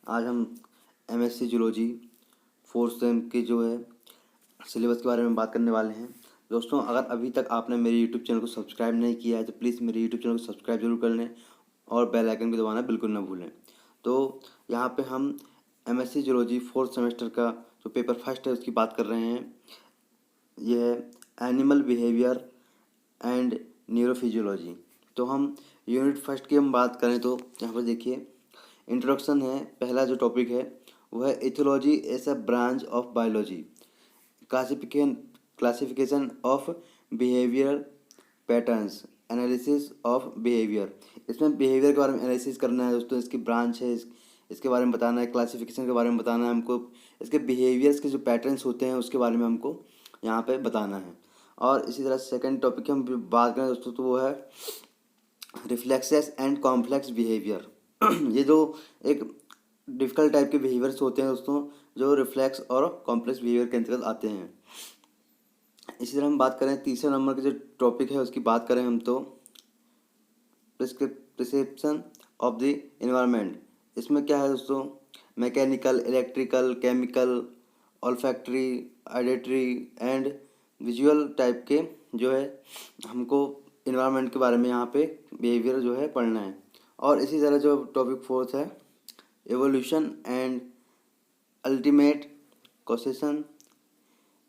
आज हम MSc zoology fourth same के जो है सिलेबस के बारे में बात करने वाले हैं। दोस्तों, अगर अभी तक आपने मेरे यूट्यूब चैनल को सब्सक्राइब नहीं किया है तो प्लीज़ मेरे यूट्यूब चैनल को सब्सक्राइब जरूर कर लें और बेल आइकन को दबाना बिल्कुल ना भूलें। तो यहाँ पे हम एमएससी जूलॉजी फोर्थ सेमेस्टर का जो पेपर फर्स्ट है उसकी बात कर रहे हैं। ये है एनिमल बिहेवियर एंड न्यूरोफिजियोलॉजी। तो हम यूनिट फर्स्ट की हम बात करें तो यहाँ पर देखिए इंट्रोडक्शन है। पहला जो टॉपिक है वो है ethology as a branch of biology, classification of behaviour patterns, analysis of behaviour. इसमें बिहेवियर के बारे में एनालिसिस करना है दोस्तों, इसकी ब्रांच है, इसके बारे में बताना है, क्लासिफिकेशन के बारे में बताना है हमको, इसके बिहेवियर्स के जो पैटर्न्स होते हैं उसके बारे में हमको यहाँ पे बताना है। और इसी तरह सेकंड टॉपिक की हम बात करें दोस्तों तो वो है रिफ्लेक्सेस एंड कॉम्प्लेक्स बिहेवियर। ये जो एक डिफ़िकल्ट टाइप के बिहेवियर्स होते हैं दोस्तों, जो रिफ्लेक्स और कॉम्प्लेक्स बिहेवियर के अंतर्गत आते हैं। इसी तरह हम बात करें तीसरे नंबर के जो टॉपिक है उसकी बात करें हम तो प्रिसेप्शन ऑफ द इन्वायरमेंट। इसमें क्या है दोस्तों, mechanical, electrical, chemical, olfactory, auditory and visual type के जो है हमको इन्वायरमेंट के बारे में यहाँ पे बिहेवियर जो है पढ़ना है। और इसी तरह जो टॉपिक फोर्थ है evolution and ultimate causation,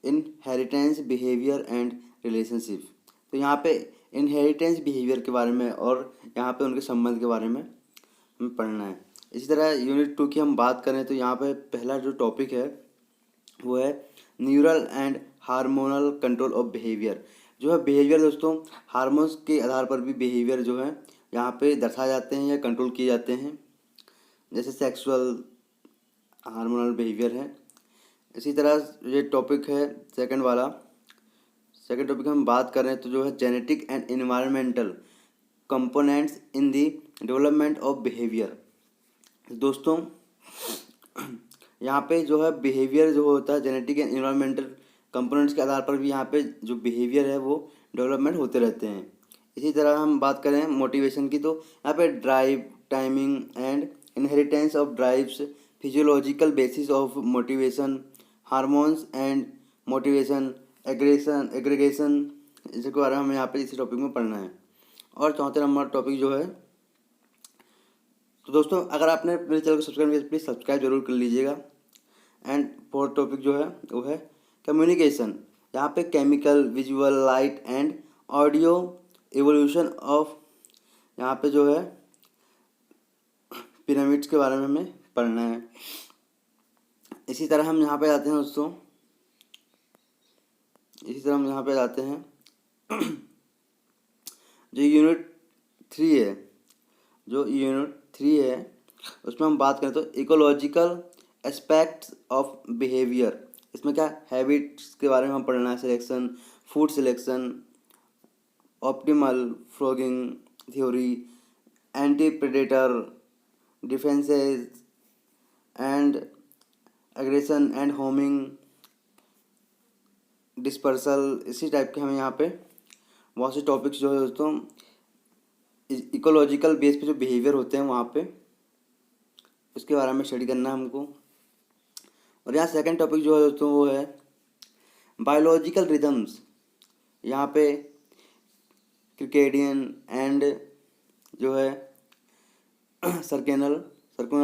inheritance, behaviour and relationship. तो यहाँ पे इनहेरिटेंस बिहेवियर के बारे में और यहाँ पे उनके संबंध के बारे में हमें पढ़ना है। इसी तरह यूनिट 2 की हम बात करें तो यहाँ पे पहला जो टॉपिक है वो है neural and hormonal control of behaviour. जो है बिहेवियर दोस्तों, हार्मोन्स के आधार पर भी बिहेवियर जो है यहाँ पे दर्शाए जाते हैं या कंट्रोल किए जाते हैं, जैसे सेक्सुअल हार्मोनल बिहेवियर है। इसी तरह ये टॉपिक है सेकंड वाला। सेकंड टॉपिक हम बात करें तो जो है genetic and environmental components in the development of behaviour. दोस्तों, यहाँ पे जो है बिहेवियर जो होता है जेनेटिक एंड एनवायरमेंटल कंपोनेंट्स के आधार पर भी यहाँ पे जो बिहेवियर है वो डेवलपमेंट होते रहते हैं। इसी तरह हम बात करें मोटिवेशन की तो यहाँ पे drive, timing and inheritance of drives, physiological basis of motivation, hormones and motivation, aggregation, इसके बारे में हमें यहाँ पे इसी टॉपिक में पढ़ना है। और चौथे नंबर टॉपिक जो है तो दोस्तों, अगर आपने मेरे चैनल को सब्सक्राइब नहीं किया प्लीज़ सब्सक्राइब जरूर कर लीजिएगा। एंड फोर्थ टॉपिक जो है वो है कम्युनिकेशन। यहाँ पे chemical, visual, light and audio evolution of, यहाँ पे जो है पिरामिड्स के बारे में हमें पढ़ना है। इसी तरह हम यहाँ पे आते हैं दोस्तों, इसी तरह हम यहाँ पे आते हैं जो यूनिट 3 है, जो यूनिट 3 है उसमें हम बात करें तो इकोलॉजिकल एस्पेक्ट्स ऑफ बिहेवियर। इसमें क्या हैबिट्स के बारे में हम पढ़ना है, selection, food selection, optimal frogging theory, anti predator defences and aggression and homing dispersal. इसी टाइप के हमें यहाँ पे बहुत से टॉपिक्स जो है दोस्तों इकोलॉजिकल बेस पे जो बिहेवियर होते हैं वहाँ पे उसके बारे में स्टडी करना है हमको। और यहाँ सेकंड टॉपिक जो है दोस्तों वो है बायोलॉजिकल रिदम्स। यहाँ पे क्रिकेडियन एंड जो है सर्केनल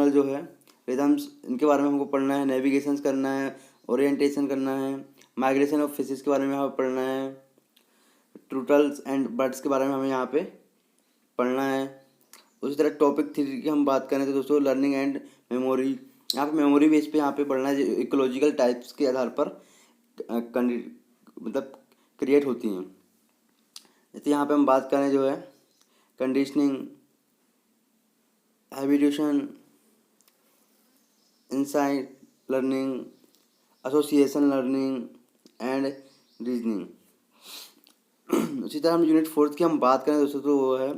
जो है रिदम्स, इनके बारे में हमको पढ़ना है। नेविगेशन करना है, ओरिएंटेशन करना है, माइग्रेशन ऑफ फिशेस के बारे में हमें पढ़ना है, टूटल्स एंड बर्ड्स के बारे में हमें यहाँ पे पढ़ना है। उसी तरह टॉपिक 3 की हम बात करें तो दोस्तों लर्निंग एंड मेमोरी। यहाँ पे मेमोरी बेस पे यहाँ पे पढ़ना है, इकोलॉजिकल टाइप्स के आधार पर मतलब क्रिएट होती हैं। जैसे यहाँ पे हम बात करें जो है conditioning, habitation, insight learning, association learning and reasoning. उसी तरह हम यूनिट 4 की हम बात करें दोस्तों तो वो है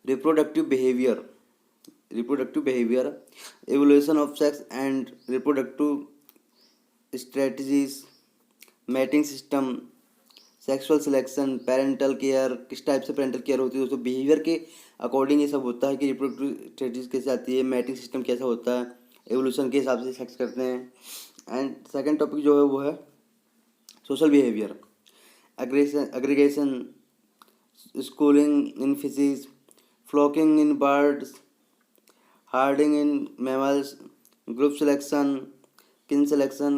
reproductive behaviour, evolution of sex and reproductive strategies, mating system, sexual selection, parental care, किस टाइप से पेरेंटल केयर होती है दोस्तों, बिहेवियर के अकॉर्डिंग ये सब होता है कि रिप्रोडक्टिव स्टेटस कैसे आती है, मैटिंग सिस्टम कैसा होता है, एवोल्यूशन के हिसाब से सेक्स करते हैं। एंड सेकंड टॉपिक जो है वो है social behaviour, aggregation, schooling in fishes, flocking in birds, herding in mammals, group selection, kin selection,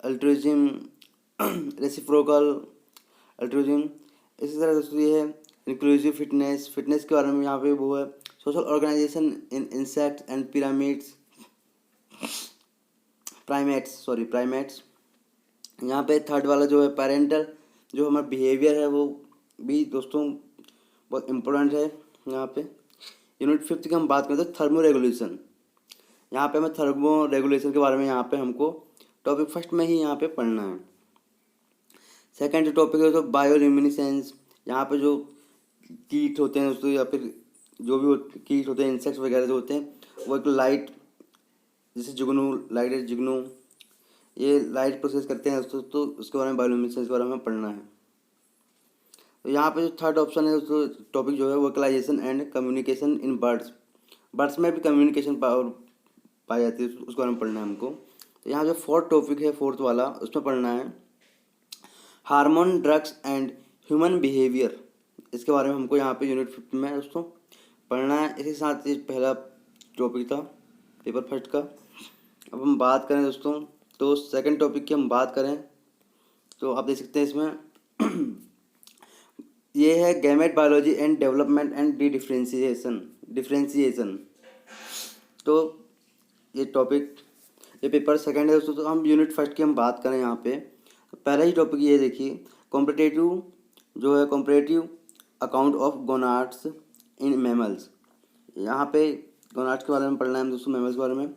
altruism, reciprocal altruism। इसी तरह दोस्तों ये है इंक्लूसिव फिटनेस, फिटनेस के बारे में यहाँ पे वो है social organisation in insects and pyramids, primates. यहाँ पे थर्ड वाला जो है पेरेंटल, जो हमारा बिहेवियर है वो भी दोस्तों बहुत इम्पोर्टेंट है। यहाँ पे यूनिट 5 की हम बात करें तो थर्मो रेगुलेशन, यहाँ पे हमें थर्मो रेगुलेशन के बारे में यहाँ पे हमको टॉपिक फर्स्ट में ही यहाँ पे पढ़ना है। सेकंड जो टॉपिक है तो बायोल्यूमिनेसेंस, यहाँ पे जो कीट होते हैं दोस्तों या फिर जो भी कीट होते हैं, इंसेक्ट्स वगैरह जो होते हैं वो एक लाइट, जैसे जुगनू, लाइट है जुगनू, ये लाइट प्रोसेस करते हैं दोस्तों, तो उसके बारे में बायोल्यूमिनेसेंस के बारे में पढ़ना है। तो यहाँ पे जो थर्ड ऑप्शन है दोस्तों टॉपिक जो है vocalisation and communication in birds में भी कम्युनिकेशन पावर पाई जाती है, उसके बारे में पढ़ना है हमको। तो यहाँ जो फोर्थ टॉपिक है, फोर्थ वाला, उसमें पढ़ना है hormone, drugs and human behaviour, इसके बारे में हमको यहाँ पे यूनिट 5 में दोस्तों पढ़ना है। इसी साथ ये पहला टॉपिक था पेपर फर्स्ट का। अब हम बात करें दोस्तों तो सेकंड टॉपिक की हम बात करें तो आप देख सकते हैं इसमें ये है gamete biology and development and differentiation. तो ये टॉपिक, ये पेपर सेकंड है दोस्तों। तो हम यूनिट फर्स्ट की हम बात करें यहाँ पे, तो पहला ही टॉपिक ये देखिए कॉम्पिटेटिव जो है comparative account of gonads in mammals. यहाँ पे गोनाड्स के बारे में पढ़ना है दोस्तों, मैमल्स के बारे में।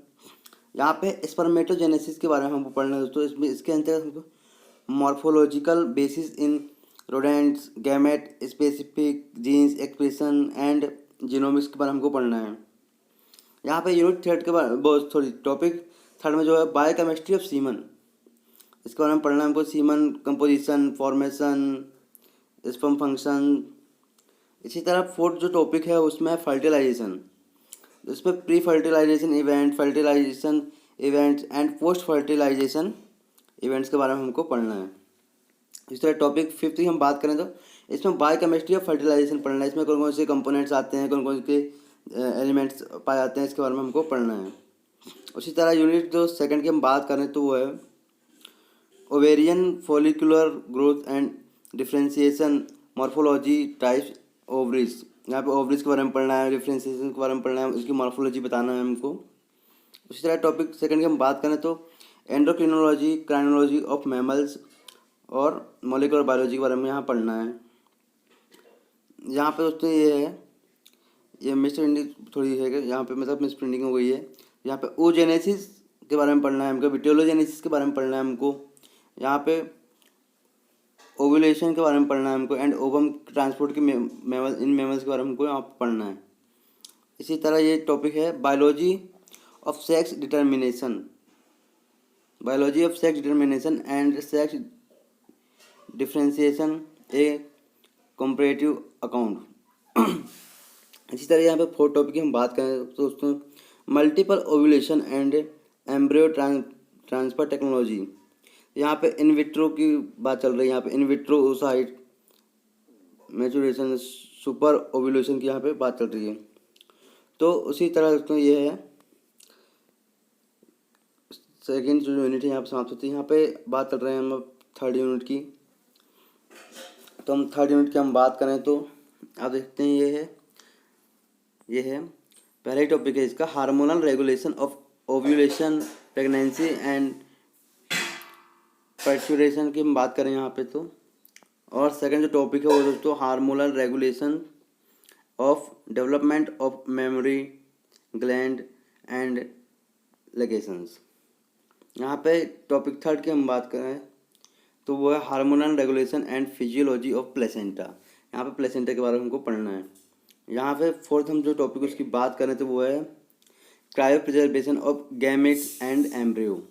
यहाँ पे स्पर्मेटोजेनेसिस के बारे में हमको पढ़ना है दोस्तों। इसमें इसके अंतर्गत हमको morphological basis in rodents, gamete, specific jeans expression and genomics के बारे में हमको पढ़ना है। यहाँ पे यूनिट थर्ड के बारे में टॉपिक थर्ड में जो है बायोकेमिस्ट्री ऑफ सीमन, इसके बारे में पढ़ना है हमको। Semen composition, formation, sperm function. इसी तरह फोर्थ जो टॉपिक है उसमें फर्टिलाइजेशन, इसमें pre fertilisation event, fertilisation events and post fertilisation events के बारे में हमको पढ़ना है। इस तरह टॉपिक 5 की हम बात करें तो इसमें बायोकेमिस्ट्री ऑफ फर्टिलाइजेशन पढ़ना है। इसमें कौन कौन से कंपोनेंट्स आते हैं, कौन कौन से एलिमेंट्स पाए जाते हैं, इसके बारे में हमको पढ़ना है। उसी तरह यूनिट जो सेकंड की हम बात करें तो वो है ovarian follicular growth and differentiation, morphology, types ovaries. यहाँ पे ओवरीज के बारे में पढ़ना है, डिफ्रेंशिएशन के बारे में पढ़ना है, उसकी मॉर्फोलॉजी बताना है हमको। उसी तरह टॉपिक सेकंड की हम बात करें तो एंडोक्रिनोलॉजी, क्राइनोलॉजी ऑफ मैमल्स और मॉलिक्यूलर बायोलॉजी के बारे में यहाँ पढ़ना है। यहाँ पे दोस्तों ये है, ये मिसप्रिंटिंग थोड़ी है कि यहाँ पे मतलब मिसप्रिंटिंग हो गई है। यहाँ पे ओजेनेसिस के बारे में पढ़ना है हमको, विटियोलोजेनेसिस के बारे में पढ़ना है हमको। यहाँ पे ओव्यूलेशन के बारे में पढ़ना है हमको एंड ओवम ट्रांसपोर्ट के मैमल्स के बारे में हमको यहाँ पे पढ़ना है। इसी तरह ये टॉपिक है biology of sex determination, biology of sex determination and sex differentiation A comparative account. इसी तरह यहाँ पे फोर्थ टॉपिक की हम बात करें तो दोस्तों multiple ovulation and embryo transfer technology. यहाँ पे इन विट्रो की बात चल रही है, यहाँ पे in vitro oocyte maturation, super ovulation की यहाँ पे बात चल रही है। तो उसी तरह दोस्तों ये है सेकेंड जो यूनिट है यहाँ पे समाप्त होती है। यहाँ पे बात कर रहे हैं हम थर्ड यूनिट की। तो हम थर्ड यूनिट की हम बात करें तो आप देखते हैं ये है पहला ही टॉपिक है इसका, hormonal regulation of ovulation, pregnancy and पर्चुरेशन की हम बात करें यहाँ पे तो। और सेकंड जो टॉपिक है वो दोस्तों hormonal regulation of development of mammary gland and lactations. यहाँ पे टॉपिक थर्ड की हम बात करें तो वो है hormonal regulation and physiology of placenta. यहाँ पे प्लेसेंटा के बारे में हमको पढ़ना है। यहाँ पे फोर्थ हम जो टॉपिक उसकी बात करें तो वो है cryo preservation of gametes and embryo.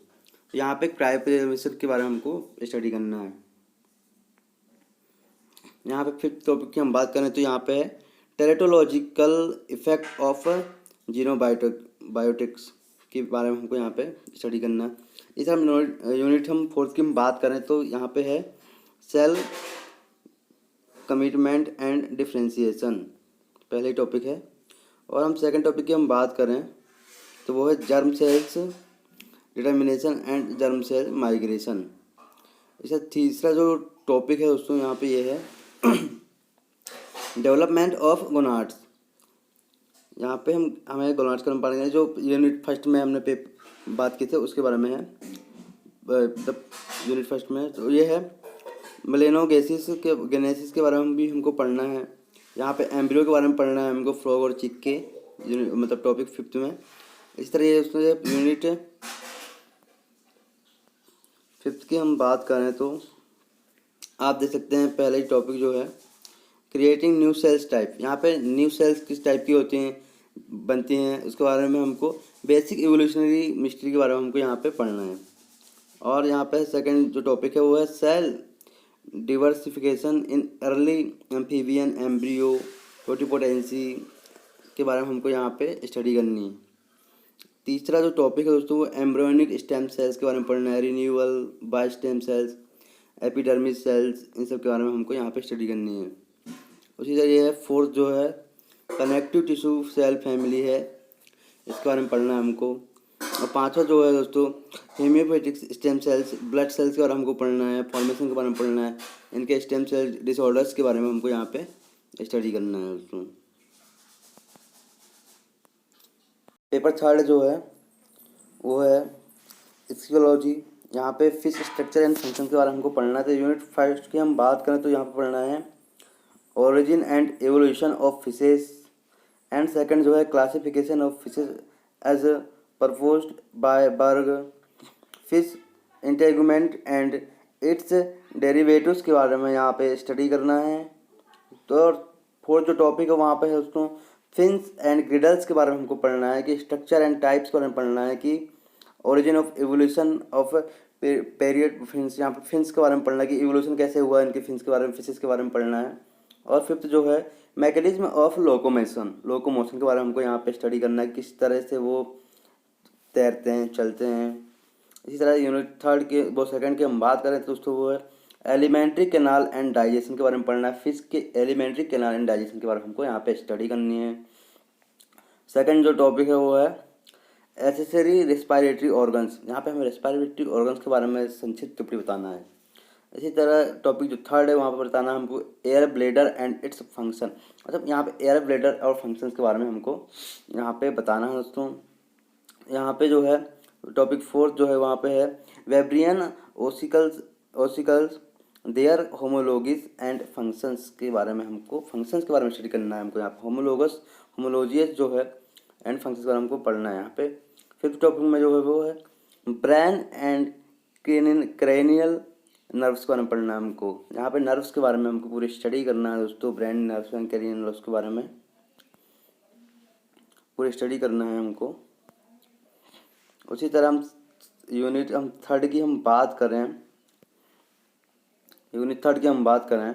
यहाँ पे क्रायो प्रिजर्वेशन के बारे में हमको स्टडी करना है। यहाँ पे फिफ्थ टॉपिक की हम बात करें तो यहाँ पे है टेरेटोलॉजिकल इफेक्ट ऑफ बायोटिक्स के बारे में हमको यहाँ पे स्टडी करना है। इस हम यूनिट हम फोर्थ की हम बात करें तो यहाँ पे है सेल कमिटमेंट एंड डिफ्रेंशिएशन, पहले टॉपिक है। और हम सेकंड टॉपिक की हम बात करें तो वो है germ cells determination and germ cell migration. इसका तीसरा जो टॉपिक है दोस्तों यहाँ पे ये है डेवलपमेंट ऑफ गोनाड्स। यहाँ पे हमें गोनाड्स का पढ़ेंगे, जो यूनिट फर्स्ट में हमने बात की थी उसके बारे में है। यूनिट फर्स्ट में तो ये है मेलेनोगेसिस के गेनेसिस के बारे में भी हमको पढ़ना है। यहाँ पे एम्ब्रियो के बारे में पढ़ना है हमको, फ्रॉग और चिक के, मतलब टॉपिक फिफ्थ में। इस तरह ये उसमें यूनिट फिफ्थ की हम बात करें तो आप देख सकते हैं पहले ही टॉपिक जो है क्रिएटिंग न्यू सेल्स टाइप। यहाँ पे न्यू सेल्स किस टाइप की होती हैं, बनती हैं, उसके बारे में हमको बेसिक इवोल्यूशनरी मिस्ट्री के बारे में हमको यहाँ पे पढ़ना है। और यहाँ पे सेकंड जो टॉपिक है वो है cell diversification in early amphibian embryo totipotency के बारे में हमको यहाँ पे स्टडी करनी है। तीसरा जो टॉपिक है दोस्तों वो एम्ब्रियोनिक स्टेम सेल्स के बारे में पढ़ना है, renewal by stem cells, epidermis cells, इन सब के बारे में हमको यहाँ पे स्टडी करनी है। उसी तरह ये है फोर्थ जो है कनेक्टिव टिश्यू सेल फैमिली है, इसके बारे में पढ़ना है हमको। और पांचवा जो है दोस्तों हेमियोपैथिक स्टेम सेल्स, ब्लड सेल्स के बारे में हमको पढ़ना है, फॉर्मेशन के बारे में पढ़ना है, इनके स्टेम सेल डिसऑर्डर्स के बारे में हमको यहाँ पे स्टडी करना है दोस्तों। पेपर थर्ड जो है वो है इस्कियोलॉजी। यहाँ पे फिश स्ट्रक्चर एंड फंक्शन के बारे में हमको पढ़ना है। तो यूनिट फर्स्ट की हम बात करें तो यहाँ पे पढ़ना है origin and evolution of fishes, and second जो है classification of fishes as proposed by Berg, fish integument and its derivatives के बारे में यहाँ पे स्टडी करना है। तो फोर्थ जो टॉपिक है वहाँ पे है दोस्तों फिन्स एंड ग्रिडल्स के बारे में हमको पढ़ना है कि स्ट्रक्चर एंड टाइप्स के बारे में पढ़ना है कि origin of evolution of period fins, यहाँ पे फिन्स के बारे में पढ़ना है कि एवोल्यूशन कैसे हुआ इनके फिन्स के बारे में, फिशेस के बारे में पढ़ना है। और फिफ्थ जो है मैकेनिज्म ऑफ लोकोमोशन के बारे में हमको यहाँ पे स्टडी करना है, किस तरह से वो तैरते हैं, चलते हैं। इसी तरह यूनिट थर्ड के वो सेकंड की हम बात करें तो दोस्तों वो है एलिमेंट्री कैनाल एंड डाइजेशन के बारे में पढ़ना है, फिश के एलिमेंट्री कैनाल एंड डाइजेशन के बारे में हमको यहाँ पे स्टडी करनी है। सेकंड जो टॉपिक है वो है एसेसरी रेस्पिरेटरी ऑर्गन्स, यहाँ पे हमें रेस्पिरेटरी ऑर्गन्स के बारे में संक्षिप्त टिप्पणी बताना है। इसी तरह टॉपिक जो थर्ड है वहाँ पर बताना हमको air bladder and its function, मतलब यहाँ पे एयर ब्लेडर और फंक्शंस के बारे में हमको यहाँ पे बताना है दोस्तों। यहाँ पे जो है टॉपिक फोर्थ जो है वहाँ पे है वेब्रियन ओसिकल्स देयर होमोलॉगीज एंड फंक्शंस के बारे में हमको स्टडी करना है हमको यहाँ पे होमोलॉजियस जो है एंड फंक्शंस के बारे में हमको पढ़ना है। यहाँ पे फिफ्थ टॉपिक में जो है वो है ब्रेन एंड क्रेनियल नर्व्स के बारे में पढ़ना है हमको। यहाँ पे नर्व्स के बारे में हमको पूरी स्टडी करना है दोस्तों, brain nerves and cranial nerves के बारे में पूरी स्टडी करना है हमको। उसी तरह हम थर्ड की हम बात करें, यूनिट थर्ड की हम बात करें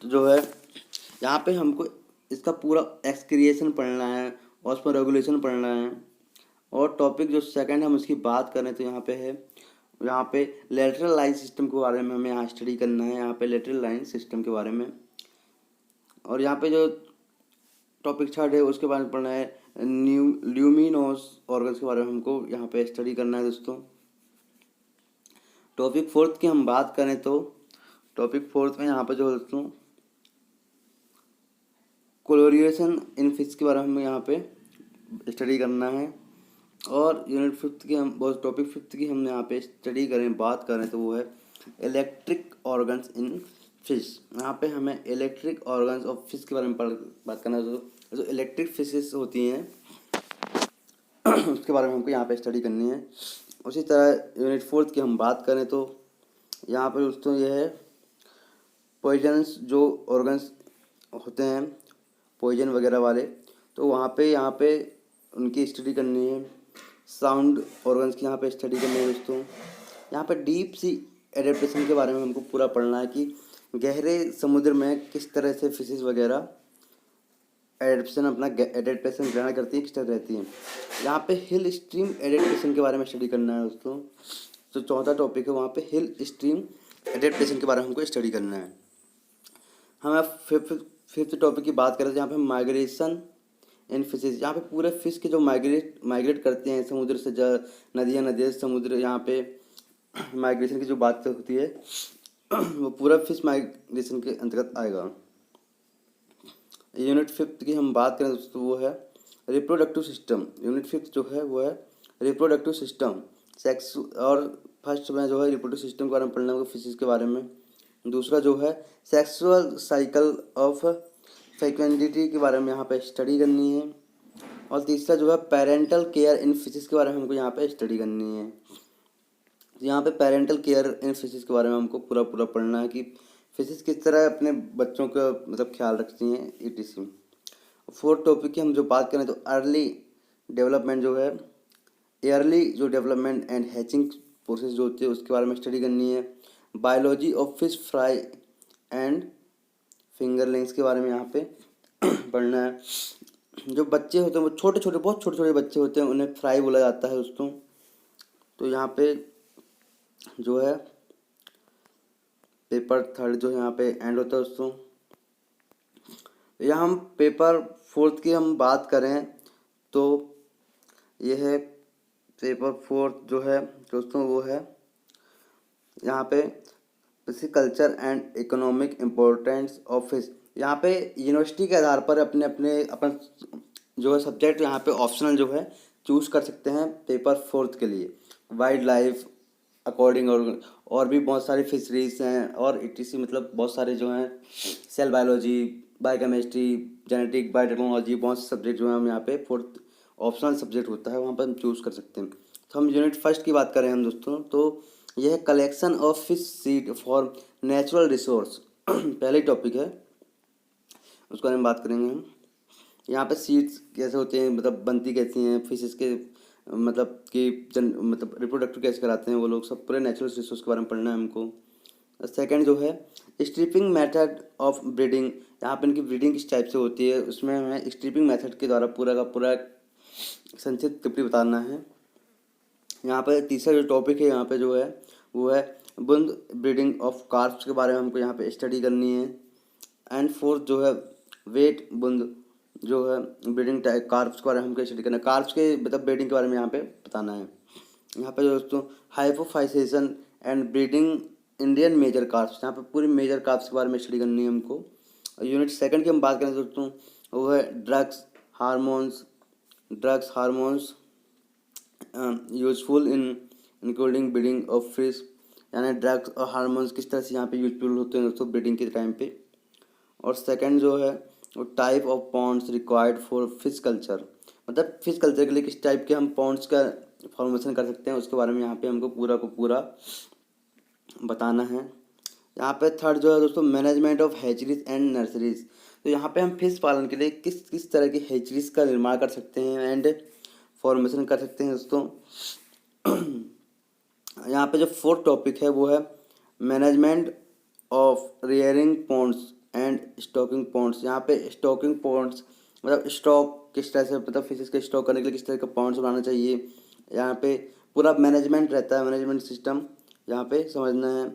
तो जो है यहाँ पे हमको इसका पूरा एक्सक्रिएशन पढ़ना है और उसमें रेगुलेशन पढ़ना है। और टॉपिक जो सेकंड हम उसकी बात करें तो यहाँ पे लेटरल लाइन सिस्टम के बारे में हमें यहाँ स्टडी करना है, यहाँ पे लेटरल लाइन सिस्टम के बारे में। और यहाँ पे जो टॉपिक थर्ड है उसके बारे में पढ़ना है ल्यूमिनोस ऑर्गन्स के बारे में हमको यहाँ पे स्टडी करना है दोस्तों। टॉपिक फोर्थ की हम बात करें तो टॉपिक फोर्थ में यहाँ पे जो दोस्तों कोलोरिएशन इन फिश के बारे में हमें यहाँ पे स्टडी करना है। और यूनिट फिफ्थ की हम टॉपिक फिफ्थ की हम यहाँ पे स्टडी बात करें तो वो है इलेक्ट्रिक ऑर्गन्स इन फिश। यहाँ पे हमें इलेक्ट्रिक ऑर्गन्स ऑफ फिश के बारे में बात करना है। जो इलेक्ट्रिक फिशेस होती हैं उसके बारे में हमको यहाँ पे स्टडी करनी है। उसी तरह यूनिट फोर्थ की हम बात करें तो यहाँ पर दोस्तों ये है पॉइजन्स जो ऑर्गन्स होते हैं पॉइजन वगैरह वाले, तो यहाँ पे उनकी स्टडी करनी है। साउंड ऑर्गन्स की यहाँ पे स्टडी करनी है दोस्तों। यहाँ पे डीप सी एडेप्टेशन के बारे में हमको पूरा पढ़ना है कि गहरे समुद्र में किस तरह से फिशेस वगैरह एडेप्टेशन ग्रहण करती है, किस तरह रहती हैं। यहाँ पे हिल स्ट्रीम एडेप्टेशन के बारे में स्टडी करना है दोस्तों। जो चौथा टॉपिक है वहाँ पे हिल स्ट्रीम एडेप्टेशन के बारे में हमको स्टडी करना है। हम फिफ्थ टॉपिक की बात करें तो यहाँ पे माइग्रेशन इन फिशेज। यहाँ पे पूरे फिश के जो माइग्रेट करते हैं समुद्र से, नदियाँ समुद्र, यहाँ पे माइग्रेशन की जो बात होती है वो पूरा फिश माइग्रेशन के अंतर्गत आएगा। यूनिट फिफ्थ की हम बात करें दोस्तों वो है रिप्रोडक्टिव सिस्टम। यूनिट फिफ्थ जो है वो है रिप्रोडक्टिव सिस्टम, सेक्स। और फर्स्ट में जो है रिप्रोडक्टिव सिस्टम के बारे में पढ़ना होगा फिशेज के बारे में। दूसरा जो है सेक्सुअल साइकिल ऑफ फेकंडिटी के बारे में यहाँ पे स्टडी करनी है। और तीसरा जो है पेरेंटल केयर इन फिशेज के बारे में हमको यहाँ पे स्टडी करनी है। यहाँ पे पेरेंटल केयर इन फिशेज के बारे में हमको पूरा पूरा पढ़ना है कि फिशेज किस तरह अपने बच्चों का मतलब ख्याल रखती हैं etc। फोर्थ टॉपिक की हम जो बात करें तो अर्ली डेवलपमेंट जो है, एयरली जो डेवलपमेंट एंड हैचिंग प्रोसेस जो होती है उसके बारे में स्टडी करनी है। Biology of fish fry and fingerlings के बारे में यहाँ पे पढ़ना है। जो बच्चे होते हैं वो छोटे छोटे, बहुत छोटे छोटे बच्चे होते हैं, उन्हें फ्राई बोला जाता है दोस्तों। तो यहाँ पे जो है पेपर थर्ड जो है यहाँ पे एंड होता है दोस्तों। यहाँ हम पेपर फोर्थ की हम बात करें तो ये है पेपर फोर्थ जो है दोस्तों वो है यहाँ पे culture and economic importance of fish. यहाँ पे यूनिवर्सिटी के आधार पर अपन जो है सब्जेक्ट यहाँ पे ऑप्शनल जो है चूज़ कर सकते हैं पेपर फोर्थ के लिए। वाइल्ड लाइफ अकॉर्डिंग और भी बहुत सारी फिशरीज हैं और etc, मतलब बहुत सारे जो हैं cell biology, biochemistry, genetic, biotechnology, बहुत से सब्जेक्ट जो हैं हम यहाँ पे फोर्थ ऑप्शनल सब्जेक्ट होता है वहाँ पर हम चूज़ कर सकते हैं। तो हम यूनिट फर्स्ट की बात करें हम दोस्तों तो यह है collection of fish seed for natural resource. पहले टॉपिक है उसको हम बात करेंगे हम। यहाँ पे सीड्स कैसे होते हैं, मतलब बनती कैसी हैं फिशेस के, मतलब कि मतलब रिप्रोडक्टिव कैसे कराते हैं वो लोग, सब पूरे नेचुरल रिसोर्स के बारे में पढ़ना है हमको। सेकंड जो है स्ट्रिपिंग मेथड ऑफ ब्रीडिंग। यहाँ पे इनकी ब्रीडिंग किस टाइप से होती है उसमें हमें स्ट्रिपिंग मेथड के द्वारा पूरा का पूरा संक्षिप्त टिप्पणी बताना है। यहाँ पे तीसरा जो टॉपिक है यहाँ पे जो है वो है बुंद ब्रीडिंग ऑफ कार्प्स के बारे में हमको यहाँ पे स्टडी करनी है। एंड फोर्थ जो है वेट बुंद जो है ब्रीडिंग टाइप कार्प्स के बारे में हमको स्टडी करना है। कार्प्स के मतलब ब्रीडिंग के बारे में यहाँ पे बताना है। यहाँ पे दोस्तों hypophysation and breeding Indian major carps, यहाँ पे पूरी मेजर कार्प्स के बारे में स्टडी करनी है हमको। यूनिट सेकंड की हम बात करें दोस्तों वो है drugs hormones useful in including breeding of fish. यानी ड्रग्स और हार्मोन्स किस तरह से यहाँ पे यूजफुल होते हैं दोस्तों ब्रीडिंग के टाइम पे। और सेकंड जो है वो type of ponds required for fish culture, मतलब फिश कल्चर के लिए किस टाइप के हम पॉन्ड्स का फॉर्मेशन कर सकते हैं उसके बारे में यहाँ पे हमको पूरा को पूरा बताना है। यहाँ पे थर्ड जो है दोस्तों management of hatcheries and nurseries. तो यहाँ पे हम फिश पालन के लिए किस किस तरह की हैचरीज का निर्माण कर सकते हैं एंड फॉर्मेशन कर सकते हैं दोस्तों। यहाँ पे जो फोर्थ टॉपिक है वो है management of rearing ponds and stocking ponds. यहाँ पे स्टॉकिंग पॉन्ड्स मतलब स्टॉक किस तरह से, मतलब फिशेस के स्टॉक करने के लिए किस तरह का पॉन्ड्स बनाना चाहिए, यहाँ पे पूरा मैनेजमेंट रहता है, मैनेजमेंट सिस्टम यहाँ पे समझना है।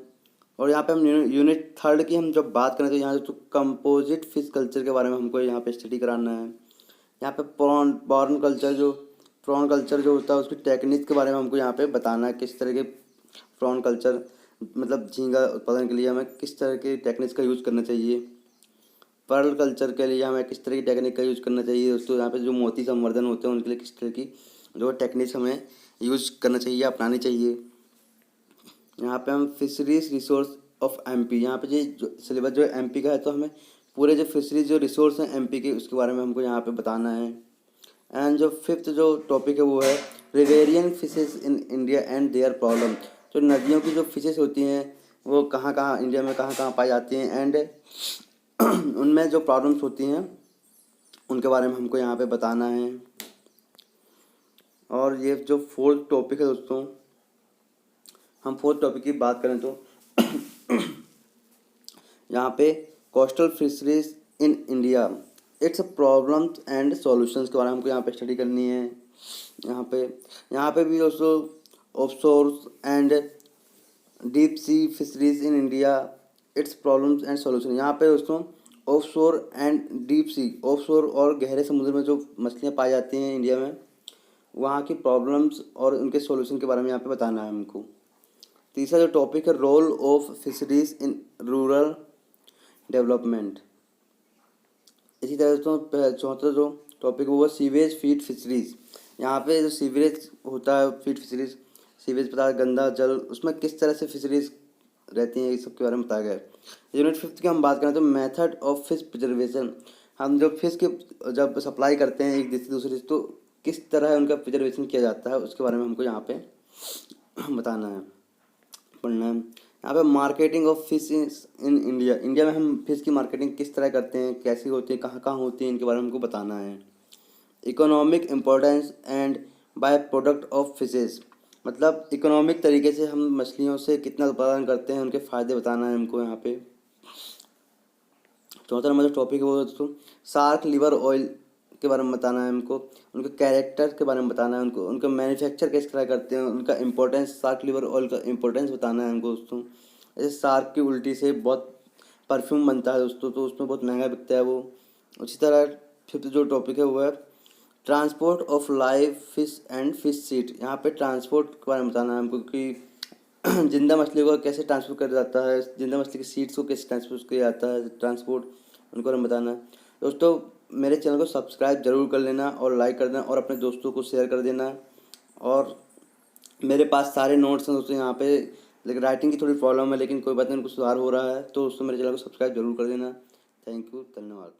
और यहाँ पे हम यूनिट थर्ड की हम जब बात करें तो यहाँ तो कंपोजिट फिश कल्चर के बारे में हमको यहाँ पे स्टडी कराना है। यहाँ पे प्रॉन कल्चर जो होता है उसकी टेक्निक के बारे में हमको यहाँ पे बताना है, किस तरह के प्रॉन कल्चर मतलब झींगा उत्पादन के लिए हमें किस तरह की टेक्निक्स का यूज़ करना चाहिए। पर्ल कल्चर के लिए हमें किस तरह की टेक्निक का यूज़ करना चाहिए दोस्तों। यहाँ पे जो मोती संवर्धन होते हैं उनके लिए किस तरह की जो टेक्निक्स हमें यूज़ करना चाहिए, अपनानी चाहिए। यहाँ पे हम फिशरीज रिसोर्स ऑफ एमपी, यहाँ पे जो सिलेबस जो एमपी का है तो हमें पूरे जो फिशरीज जो रिसोर्स हैं एमपी के उसके बारे में हमको यहाँ पे बताना है। एंड जो फिफ्थ जो टॉपिक है वो है riverine fishes in India and their problem. जो नदियों की जो फिशेस होती हैं वो कहाँ कहाँ इंडिया में कहाँ कहाँ पाई जाती हैं एंड उनमें जो प्रॉब्लम्स होती हैं उनके बारे में हमको यहाँ पे बताना है। और ये जो फोर्थ टॉपिक है दोस्तों, हम फोर्थ टॉपिक की बात करें तो यहाँ पे coastal fisheries in India, its problems and solutions के बारे में हमको यहाँ पे स्टडी करनी है। यहाँ पे भी दोस्तों offshores and deep sea fisheries in India, its problems and solution. यहाँ पे दोस्तों offshore and deep sea, offshore और गहरे समुद्र में जो मछलियाँ पाई जाती हैं इंडिया में, वहाँ की प्रॉब्लम्स और उनके सॉल्यूशन के बारे में यहाँ पे बताना है हमको। तीसरा जो टॉपिक है, role of fisheries in rural development. इसी तरह दोस्तों चौथा जो टॉपिक है वो सीवेज फीड फिशरीज। यहाँ पे जो सीवरेज होता है, फीड फिशरीज, सीवेज पता है गंदा जल, उसमें किस तरह से फिशरीज रहती हैं, इस सब के बारे में बताया गया है। यूनिट 5 की हम बात करें तो मेथड ऑफ फिश प्रिजर्वेशन। हम जब फिश के जब सप्लाई करते हैं एक देश से दूसरे देश, तो किस तरह उनका प्रिजर्वेशन किया जाता है उसके बारे में हमको यहाँ पे बताना है, पढ़ना है। यहाँ पे marketing of fish in India, India में हम फिश की मार्केटिंग किस तरह करते हैं, कैसी होती है, कहाँ कहाँ होती है, इनके बारे में हमको बताना है। Economic importance and by product of fishes, मतलब इकोनॉमिक तरीके से हम मछलियों से कितना उत्पादन करते हैं, उनके फ़ायदे बताना है हमको यहाँ पे। चौथा नंबर जो टॉपिक है वो दोस्तों शार्क लिवर ऑयल के बारे में बताना है हमको, उनके कैरेक्टर के बारे में बताना है, उनको उनका मैन्युफैक्चर किस तरह करते हैं, उनका इंपॉर्टेंस, शार्क लिवर ऑयल का इंपॉर्टेंस बताना है हमको दोस्तों। जैसे शार्क की उल्टी से बहुत परफ्यूम बनता है दोस्तों, तो उसमें बहुत महंगा बिकता है वो। उसी तरह फिफ्थ जो टॉपिक है वो है transport of live fish and fish seed. यहाँ पे ट्रांसपोर्ट के बारे में बताना है हमको कि जिंदा मछली को कैसे ट्रांसपोर्ट किया जाता है, जिंदा मछली की सीड्स को कैसे ट्रांसपोर्ट किया जाता है, ट्रांसपोर्ट, उनको बारे में बताना है दोस्तों। मेरे चैनल को सब्सक्राइब जरूर कर लेना और लाइक कर देना और अपने दोस्तों को शेयर कर देना। और मेरे पास सारे नोट्स हैं दोस्तों यहाँ पे, लेकिन राइटिंग की थोड़ी प्रॉब्लम है, लेकिन कोई बात नहीं, उनको सुधार हो रहा है। तो दोस्तों मेरे चैनल को सब्सक्राइब जरूर कर देना। थैंक यू, धन्यवाद।